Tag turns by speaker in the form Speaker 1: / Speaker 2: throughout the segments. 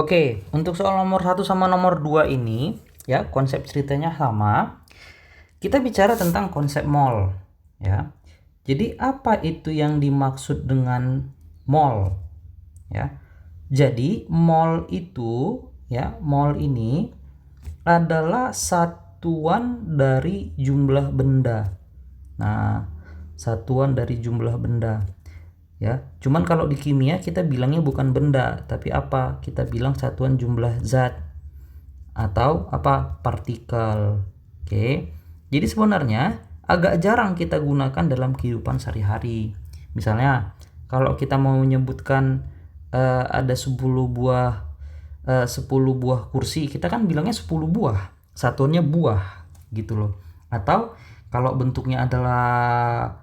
Speaker 1: Oke, untuk soal nomor 1 sama nomor 2 ini, ya, konsep ceritanya sama. Kita bicara tentang konsep mall, ya. Jadi apa itu yang dimaksud dengan mall, ya? Jadi mall itu, ya, mall ini adalah satuan dari jumlah benda. Nah, satuan dari jumlah benda. Ya, cuman kalau di kimia kita bilangnya bukan benda, tapi apa? Kita bilang satuan jumlah zat atau apa? Partikel. Oke. Jadi sebenarnya agak jarang kita gunakan dalam kehidupan sehari-hari. Misalnya, kalau kita mau menyebutkan ada 10 buah kursi, kita kan bilangnya 10 buah. Satuannya buah gitu loh. Atau kalau bentuknya adalah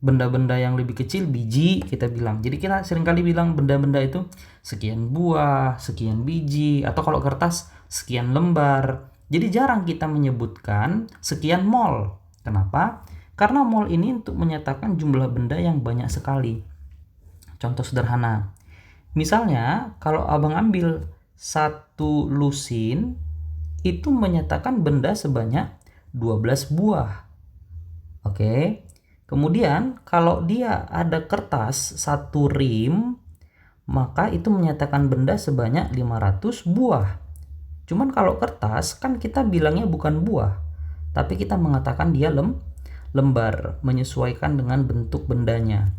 Speaker 1: benda-benda yang lebih kecil, biji kita bilang. Jadi kita seringkali bilang benda-benda itu sekian buah, sekian biji, atau kalau kertas sekian lembar. Jadi jarang kita menyebutkan sekian mol. Kenapa? Karena mol ini untuk menyatakan jumlah benda yang banyak sekali. Contoh sederhana. Misalnya kalau abang ambil satu lusin, itu menyatakan benda sebanyak 12 buah. Oke. Kemudian kalau dia ada kertas satu rim, maka itu menyatakan benda sebanyak 500 buah. Cuman kalau kertas kan kita bilangnya bukan buah, tapi kita mengatakan dia lembar, menyesuaikan dengan bentuk bendanya.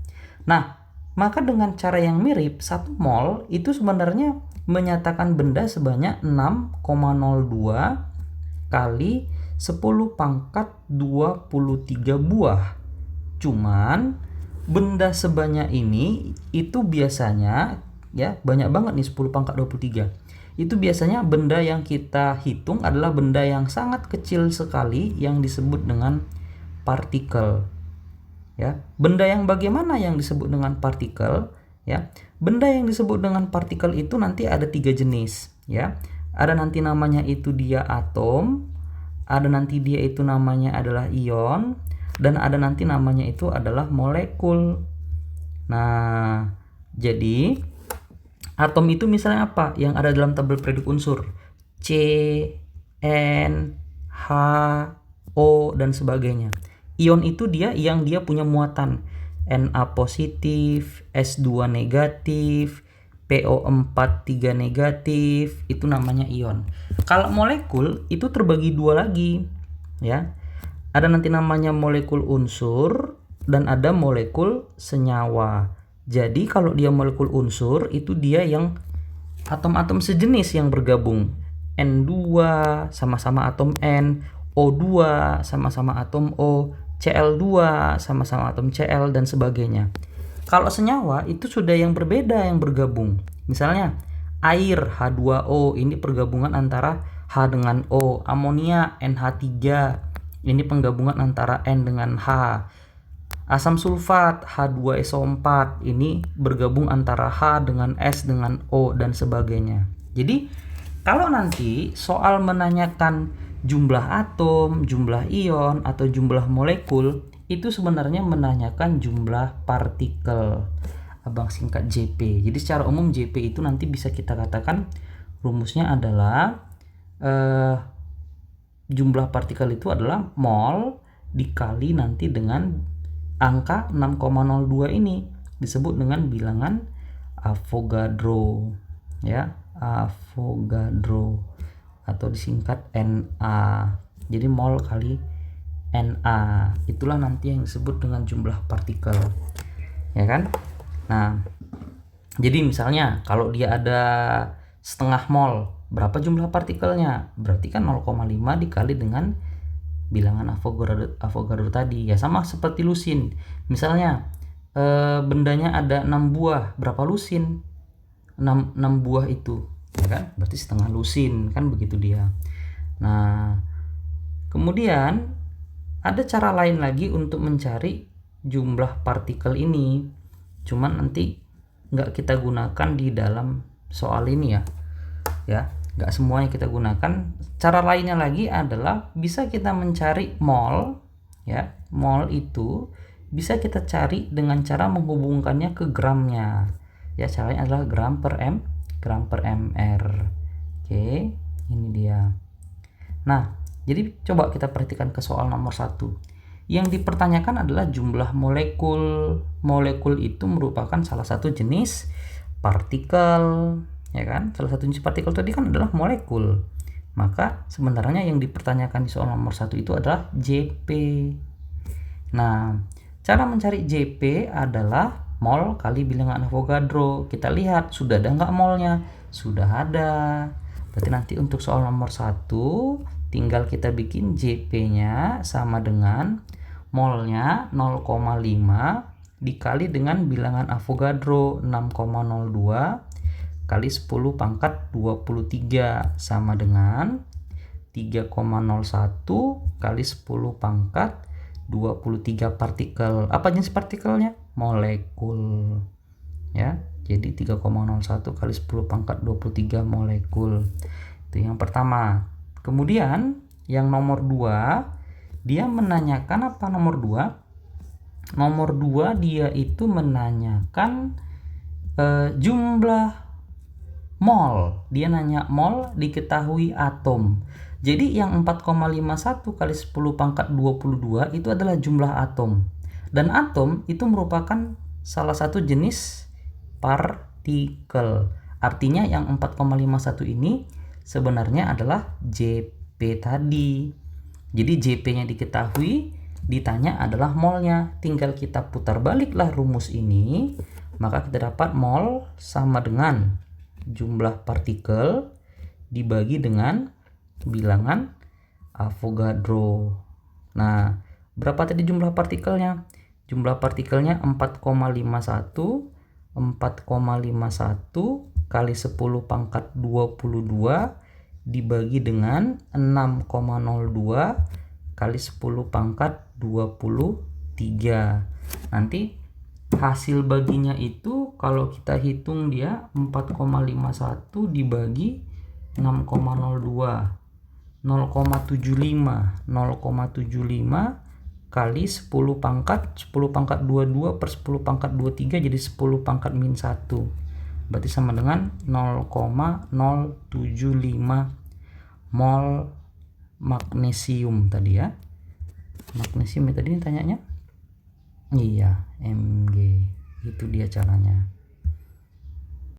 Speaker 1: Nah, maka dengan cara yang mirip, satu mol itu sebenarnya menyatakan benda sebanyak 6,02 kali 10 pangkat 23 buah. Cuman benda sebanyak ini itu biasanya, ya, banyak banget nih 10 pangkat 23. Itu biasanya benda yang kita hitung adalah benda yang sangat kecil sekali yang disebut dengan partikel. Ya, benda yang bagaimana yang disebut dengan partikel? Ya, benda yang disebut dengan partikel itu nanti ada 3 jenis, ya. Ada nanti namanya itu dia atom, ada nanti dia itu namanya adalah ion, dan ada nanti namanya itu adalah molekul. Nah, jadi atom itu misalnya apa? Yang ada dalam tabel periode unsur. C, N, H, O, dan sebagainya. Ion itu dia yang dia punya muatan Na positif, S2 negatif, PO4 3 negatif, itu namanya ion. Kalau molekul itu terbagi dua lagi, ya. Ada nanti namanya molekul unsur dan ada molekul senyawa. Jadi kalau dia molekul unsur itu dia yang atom-atom sejenis yang bergabung. N2 sama-sama atom N, O2 sama-sama atom O, Cl2 sama-sama atom Cl, dan sebagainya. Kalau senyawa itu sudah yang berbeda yang bergabung. Misalnya air H2O, ini pergabungan antara H dengan O. Amonia NH3, ini penggabungan antara N dengan H. Asam sulfat H2SO4, ini bergabung antara H dengan S dengan O, dan sebagainya. Jadi kalau nanti soal menanyakan jumlah atom, jumlah ion, atau jumlah molekul, itu sebenarnya menanyakan jumlah partikel. Abang singkat JP. Jadi secara umum JP itu nanti bisa kita katakan rumusnya adalah jumlah partikel itu adalah mol dikali nanti dengan angka 6,02 ini, disebut dengan bilangan Avogadro, ya, Avogadro, atau disingkat Na. Jadi mol kali Na, itulah nanti yang disebut dengan jumlah partikel, ya kan. Nah, jadi misalnya kalau dia ada setengah mol, berapa jumlah partikelnya? Berarti kan 0,5 dikali dengan bilangan Avogadro tadi. Ya sama seperti lusin. Misalnya bendanya ada 6 buah, berapa lusin? 6 buah itu, ya kan? Berarti setengah lusin, kan begitu dia. Nah, kemudian ada cara lain lagi untuk mencari jumlah partikel ini. Cuman nanti nggak kita gunakan di dalam soal ini, ya, nggak semuanya kita gunakan. Cara lainnya lagi adalah bisa kita mencari mol, ya. Mol itu bisa kita cari dengan cara menghubungkannya ke gramnya. Ya, caranya adalah gram per mr. Oke, ini dia. Nah, jadi coba kita perhatikan ke soal nomor 1. Yang dipertanyakan adalah jumlah molekul. Molekul itu merupakan salah satu jenis partikel, ya kan? Salah satu jenis partikel tadi kan adalah molekul. Maka sebenarnya yang dipertanyakan di soal nomor 1 itu adalah Jp. Nah, cara mencari Jp adalah mol kali bilangan Avogadro. Kita lihat sudah ada nggak molnya? Sudah ada. Berarti nanti untuk soal nomor 1 tinggal kita bikin Jp-nya sama dengan molnya 0,5 dikali dengan bilangan Avogadro 6,02 kali 10 pangkat 23 sama dengan 3,01 kali 10 pangkat 23 partikel. Apa jenis partikelnya? Molekul. Ya, jadi 3,01 kali 10 pangkat 23 molekul. Itu yang pertama. Kemudian yang nomor 2, dia menanyakan apa nomor 2? Nomor 2 dia itu menanyakan jumlah mol. Dia nanya mol diketahui atom. Jadi yang 4,51 kali 10 pangkat 22 itu adalah jumlah atom. Dan atom itu merupakan salah satu jenis partikel. Artinya yang 4,51 ini sebenarnya adalah Jp tadi. Jadi Jp-nya diketahui, ditanya adalah molnya. Tinggal kita putar baliklah rumus ini, maka kita dapat mol sama dengan jumlah partikel dibagi dengan bilangan Avogadro. Nah, berapa tadi jumlah partikelnya? Jumlah partikelnya 4,51 kali 10 pangkat 22 dibagi dengan 6,02 kali 10 pangkat 23. Nanti hasil baginya itu kalau kita hitung dia 4,51 dibagi 6,02, 0,75 kali 10 pangkat 22 per 10 pangkat 23 jadi 10 pangkat min 1. Berarti sama dengan 0,075 mol magnesium tadi ya. Magnesium tadi tanyanya? Iya, Mg. Itu dia caranya.